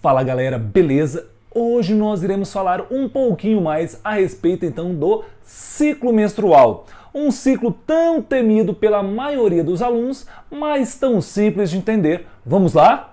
Fala galera, beleza? Hoje nós iremos falar um pouquinho mais a respeito então do ciclo menstrual. Um ciclo tão temido pela maioria dos alunos, mas tão simples de entender. Vamos lá?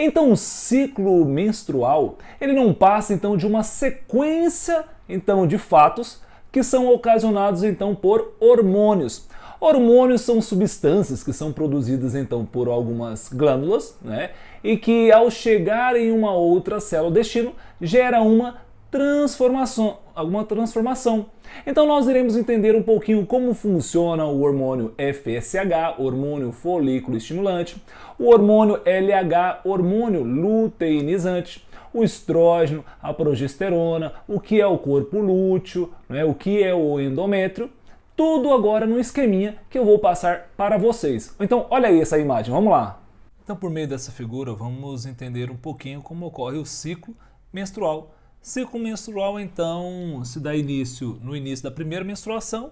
Então o ciclo menstrual, ele não passa então de uma sequência então de fatos que são ocasionados então por hormônios. Hormônios são substâncias que são produzidas então por algumas glândulas, né? E que ao chegar em uma outra célula destino gera alguma transformação. Então nós iremos entender um pouquinho como funciona o hormônio FSH, hormônio folículo estimulante, o hormônio LH, hormônio luteinizante, o estrógeno, a progesterona, o que é o corpo lúteo, né, o que é o endométrio, tudo agora no esqueminha que eu vou passar para vocês. Então olha aí essa imagem, vamos lá. Então por meio dessa figura vamos entender um pouquinho como ocorre o ciclo menstrual. Ciclo menstrual, então, se dá início no início da primeira menstruação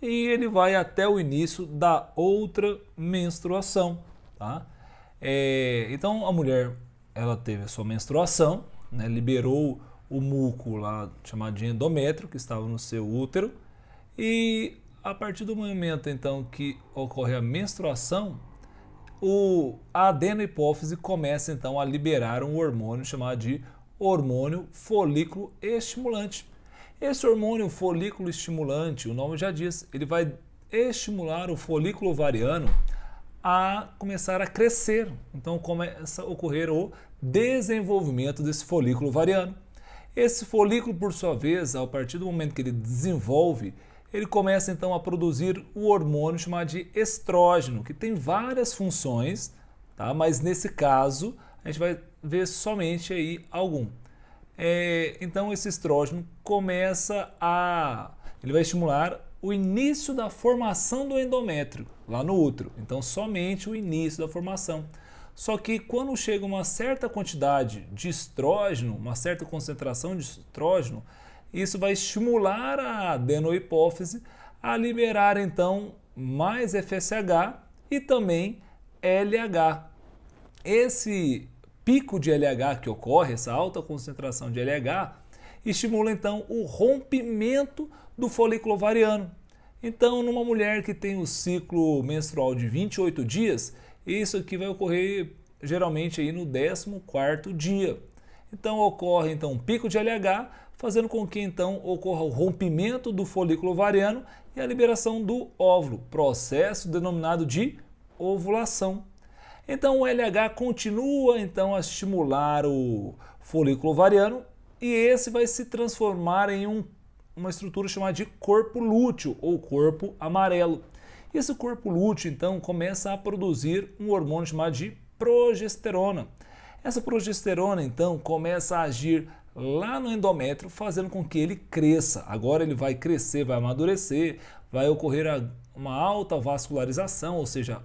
e ele vai até o início da outra menstruação, tá? Então, a mulher, ela teve a sua menstruação, né, liberou o muco lá chamado de endométrio, que estava no seu útero, e a partir do momento, então, que ocorre a menstruação, a adenohipófise começa, então, a liberar um hormônio chamado de hormônio folículo estimulante. Esse hormônio folículo estimulante, o nome já diz, ele vai estimular o folículo ovariano a começar a crescer. Então começa a ocorrer o desenvolvimento desse folículo ovariano. Esse folículo, por sua vez, a partir do momento que ele desenvolve, ele começa então a produzir o hormônio chamado de estrógeno, que tem várias funções, tá? Mas nesse caso a gente vai ver somente aí algum. Então esse estrógeno ele vai estimular o início da formação do endométrio lá no útero. Então somente o início da formação. Só que quando chega uma certa quantidade de estrógeno, uma certa concentração de estrógeno, isso vai estimular a adenohipófise a liberar então mais FSH e também LH. Esse pico de LH que ocorre, essa alta concentração de LH, estimula então o rompimento do folículo ovariano. Então, numa mulher que tem o ciclo menstrual de 28 dias, isso aqui vai ocorrer geralmente aí no 14º dia. Então, ocorre então um pico de LH, fazendo com que então ocorra o rompimento do folículo ovariano e a liberação do óvulo, processo denominado de ovulação. Então o LH continua então a estimular o folículo ovariano e esse vai se transformar em uma estrutura chamada de corpo lúteo ou corpo amarelo. Esse corpo lúteo então começa a produzir um hormônio chamado de progesterona. Essa progesterona então começa a agir lá no endométrio, fazendo com que ele cresça. Agora ele vai crescer, vai amadurecer, vai ocorrer uma alta vascularização, ou seja,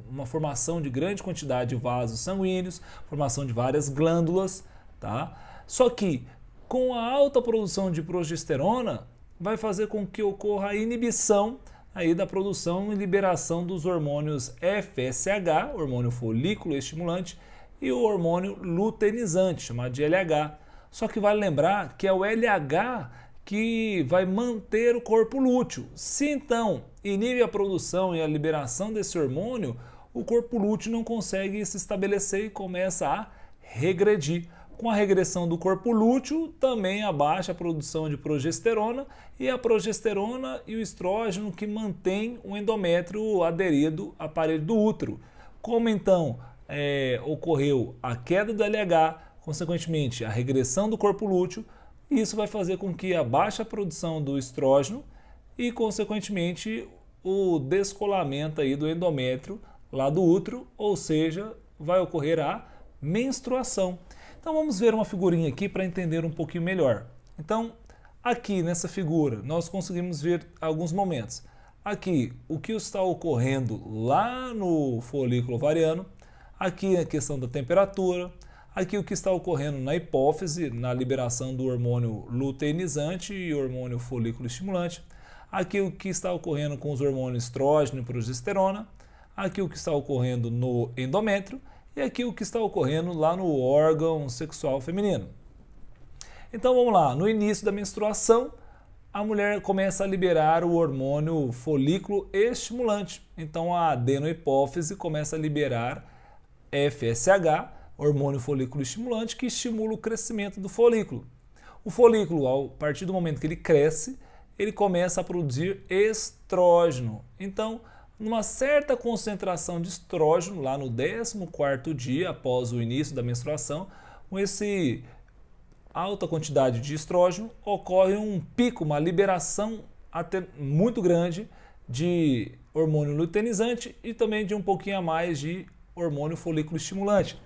uma formação de grande quantidade de vasos sanguíneos, formação de várias glândulas, tá? Só que com a alta produção de progesterona vai fazer com que ocorra a inibição aí da produção e liberação dos hormônios FSH, hormônio folículo estimulante, e o hormônio luteinizante, chamado de LH. Só que vale lembrar que é o LH que vai manter o corpo lúteo. Se então inibe a produção e a liberação desse hormônio, o corpo lúteo não consegue se estabelecer e começa a regredir. Com a regressão do corpo lúteo, também abaixa a produção de progesterona e a progesterona e o estrógeno que mantém o endométrio aderido ao aparelho do útero. Como então ocorreu a queda do LH, consequentemente a regressão do corpo lúteo, isso vai fazer com que abaixe a produção do estrógeno e, consequentemente, o descolamento aí do endométrio lá do útero, ou seja, vai ocorrer a menstruação. Então vamos ver uma figurinha aqui para entender um pouquinho melhor. Então, aqui nessa figura, nós conseguimos ver alguns momentos. Aqui, o que está ocorrendo lá no folículo ovariano, Aqui a questão da temperatura, aqui o que está ocorrendo na hipófise, na liberação do hormônio luteinizante e hormônio folículo estimulante, aqui o que está ocorrendo com os hormônios estrógeno e progesterona, aqui o que está ocorrendo no endométrio e aqui o que está ocorrendo lá no órgão sexual feminino. Então vamos lá, no início da menstruação, a mulher começa a liberar o hormônio folículo estimulante. Então a adenohipófise começa a liberar FSH, hormônio folículo estimulante, que estimula o crescimento do folículo. O folículo, a partir do momento que ele cresce, ele começa a produzir estrógeno. Então, numa certa concentração de estrógeno, lá no 14º dia após o início da menstruação, com esse alta quantidade de estrógeno, ocorre um pico, uma liberação até muito grande de hormônio luteinizante e também de um pouquinho a mais de hormônio folículo estimulante.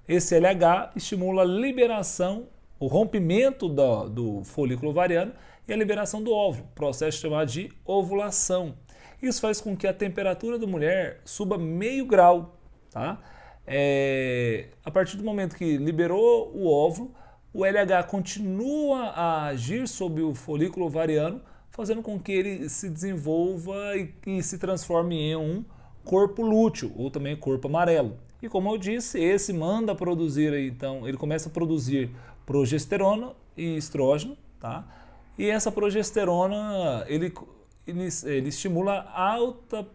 Esse LH estimula a liberação, o rompimento do folículo ovariano e a liberação do óvulo, processo chamado de ovulação. Isso faz com que a temperatura da mulher suba meio grau. Tá? A partir do momento que liberou o óvulo, o LH continua a agir sobre o folículo ovariano, fazendo com que ele se desenvolva e se transforme em um corpo lúteo, ou também corpo amarelo. E como eu disse, esse manda produzir, então, ele começa a produzir progesterona e estrógeno, tá? E essa progesterona, ele estimula alto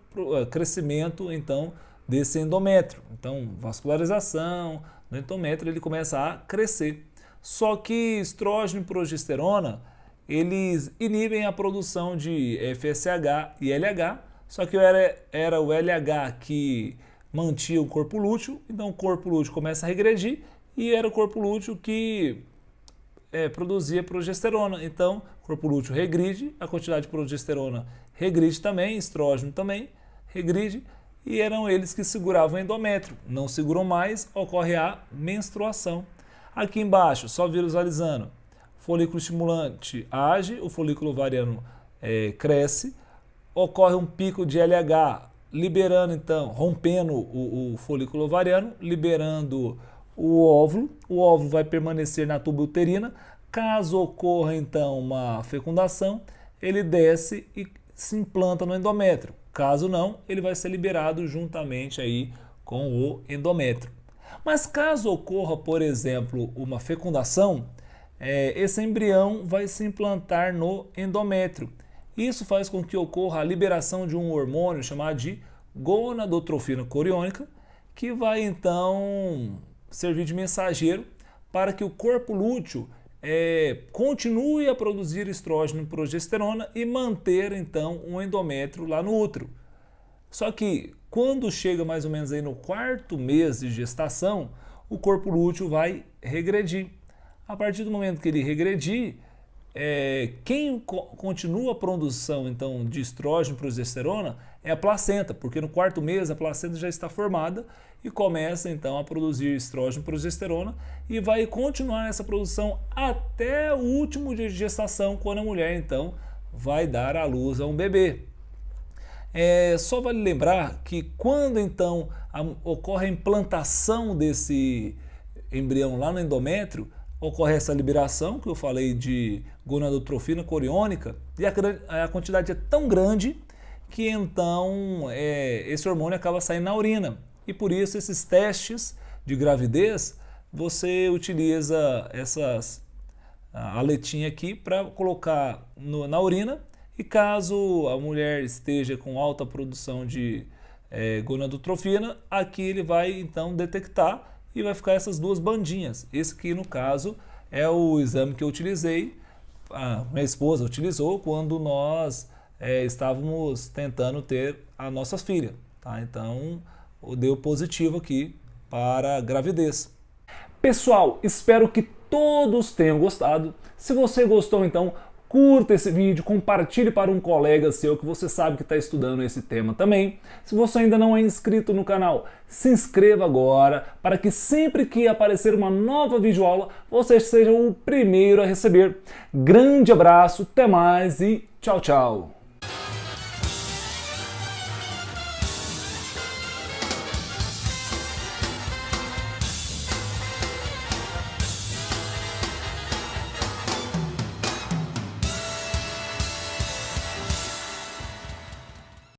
crescimento, então, desse endométrio. Então, vascularização do endométrio, ele começa a crescer. Só que estrógeno e progesterona, eles inibem a produção de FSH e LH, só que era o LH que mantinha o corpo lúteo, então o corpo lúteo começa a regredir e era o corpo lúteo que produzia progesterona. Então, o corpo lúteo regride, a quantidade de progesterona regride também, estrógeno também regride, e eram eles que seguravam o endométrio. Não seguram mais, ocorre a menstruação. Aqui embaixo, só visualizando, folículo estimulante age, o folículo ovariano cresce, ocorre um pico de LH, liberando então, rompendo o folículo ovariano, liberando o óvulo vai permanecer na tuba uterina. Caso ocorra então uma fecundação, ele desce e se implanta no endométrio. Caso não, ele vai ser liberado juntamente aí com o endométrio. Mas caso ocorra, por exemplo, uma fecundação, esse embrião vai se implantar no endométrio. Isso faz com que ocorra a liberação de um hormônio chamado de gonadotrofina coriônica, que vai então servir de mensageiro para que o corpo lúteo continue a produzir estrógeno e progesterona e manter então um endométrio lá no útero. Só que quando chega mais ou menos aí no 4º mês de gestação, o corpo lúteo vai regredir. A partir do momento que ele regredir, quem continua a produção então de estrógeno e progesterona é a placenta, porque no 4º mês a placenta já está formada e começa então a produzir estrógeno e progesterona e vai continuar essa produção até o último dia de gestação, quando a mulher então vai dar à luz a um bebê. Só vale lembrar que quando então ocorre a implantação desse embrião lá no endométrio, ocorre essa liberação que eu falei de gonadotrofina coriônica e a quantidade é tão grande que então esse hormônio acaba saindo na urina. E por isso esses testes de gravidez, você utiliza a letinha aqui para colocar na urina. E caso a mulher esteja com alta produção de gonadotrofina, aqui ele vai então detectar e vai ficar essas duas bandinhas. Esse aqui no caso é o exame que eu utilizei, a minha esposa utilizou quando nós estávamos tentando ter a nossa filha. Tá? Então deu positivo aqui para a gravidez. Pessoal, espero que todos tenham gostado. Se você gostou, então curta esse vídeo, compartilhe para um colega seu que você sabe que está estudando esse tema também. Se você ainda não é inscrito no canal, se inscreva agora para que sempre que aparecer uma nova videoaula, você seja o primeiro a receber. Grande abraço, até mais e tchau, tchau!